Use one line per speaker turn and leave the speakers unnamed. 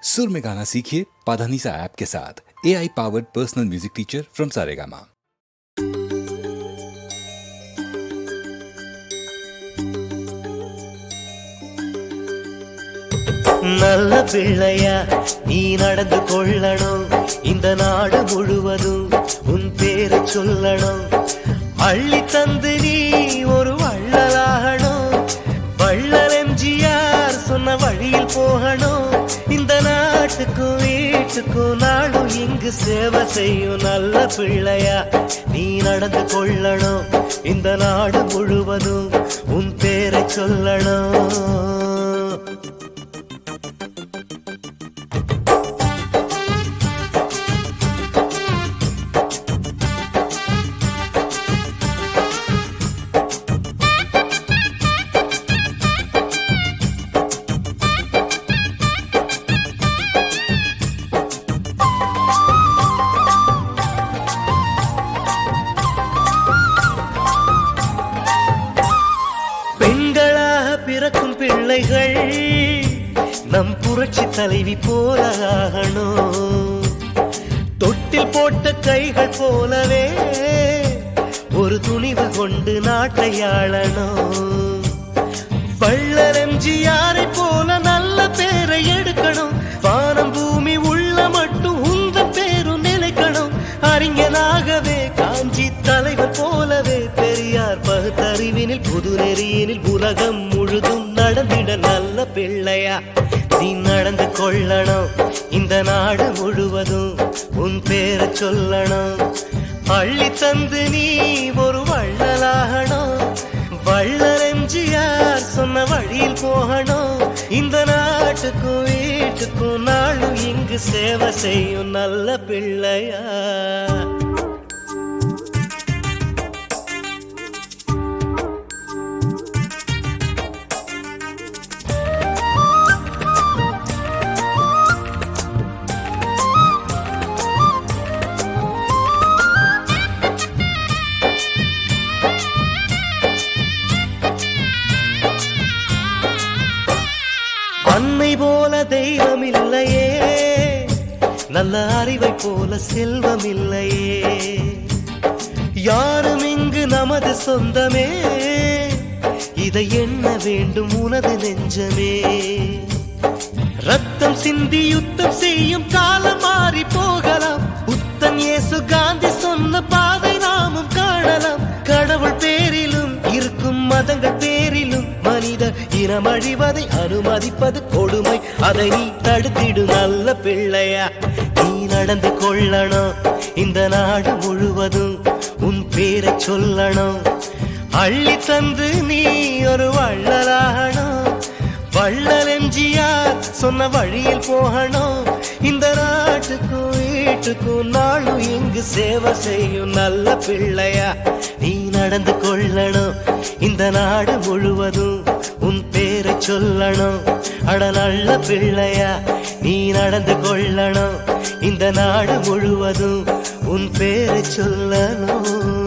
सुर में गाना सीखिए पाधानीसा ऐप के साथ। AI powered personal music teacher from Saregama.
நல்ல பிள்ளையா நீ நடந்து கொள்ளணும், இந்த நாடு முழுவதும் உன் பேரை சொல்லணும். அள்ளி தந்து நீ ஒரு வள்ளலாகணும், வள்ளல் எம்ஜிஆர் சொன்ன வழியில் போகணும். இந்த நாட்டுக்கும் வீட்டுக்கும் நாடும் இங்கு சேவை செய்யும். நல்ல பிள்ளையா நீ நடந்து கொள்ளணும், இந்த நாடு முழுவதும் உன் பேரை சொல்லணும். பிறக்கும் பிள்ளைகள் நம் புரட்சி தலைவி போலாகணும். தொட்டில் போட்ட கைகள் போலவே ஒரு துணிவு கொண்டு நாட்டை ஆளணும். வள்ளல் எம்ஜிஆரை போல நல்ல பேரை எடுக்கணும். வானம் பூமி உள்ள மட்டும் உந்த பேரும் நிலைக்கணும். அறிஞனாகவே காஞ்சி தலைவர் போலவே பெரியார் பகுத்தறிவினில் புது நெறியினில் உலகம் முழுதும் நடந்திட நல்ல பிள்ளையா நீ நடந்து கொள்ளணும். இந்த நாடு முழுவதும் உன் பேரை சொல்லணும். அள்ளி தந்து நீ ஒரு வள்ளலாகணும், வள்ளல் எம்ஜிஆர் சொன்ன வழியில் போகணும். இந்த நாட்டுக்கும் வீட்டுக்கும் நாளும் இங்கு சேவை செய்யும். நல்ல பிள்ளையா அன்னை போல தெய்வம் இல்லையே, நல்ல அறிவை போல செல்வம் இல்லையே. யாரும் இங்கு நமது சொந்தமே, இதை எண்ண வேண்டும் உனது நெஞ்சமே. ரத்தம் சிந்தி யுத்தம் செய்யும் காலம் மாறி போகலாம். புத்தன் இயேசு காந்தி சொன்ன பாதை நாமும் காணலாம். கடவுள் பேரிலும் இருக்கும் மதங்கள் பேரிலும் மனித இனம் அழிவதை அனுமதிப்பது கொடுமை. அதை நீ தடுத்திடு நல்ல பிள்ளையா நீ நடந்து கொள்ளணும். இந்த நாடு முழுவதும் உன் பேரை சொல்லணும். அள்ளி தந்து நீ ஒரு வள்ளலாகணும், வள்ளல் எம்ஜிஆர் சொன்ன வழியில் போகணும். இந்த நாட்டுக்கும் வீட்டுக்கும் நாளும் இங்கு சேவை செய்யும். நல்ல பிள்ளையா நீ நடந்து கொள்ளணும். இந்த நாடு முழுவதும் உன் பேரை சொல்லணும். அட நல்ல பிள்ளையா நீ நடந்து கொள்ளணும். இந்த நாடு முழுவதும் உன் பேரை சொல்லணும்.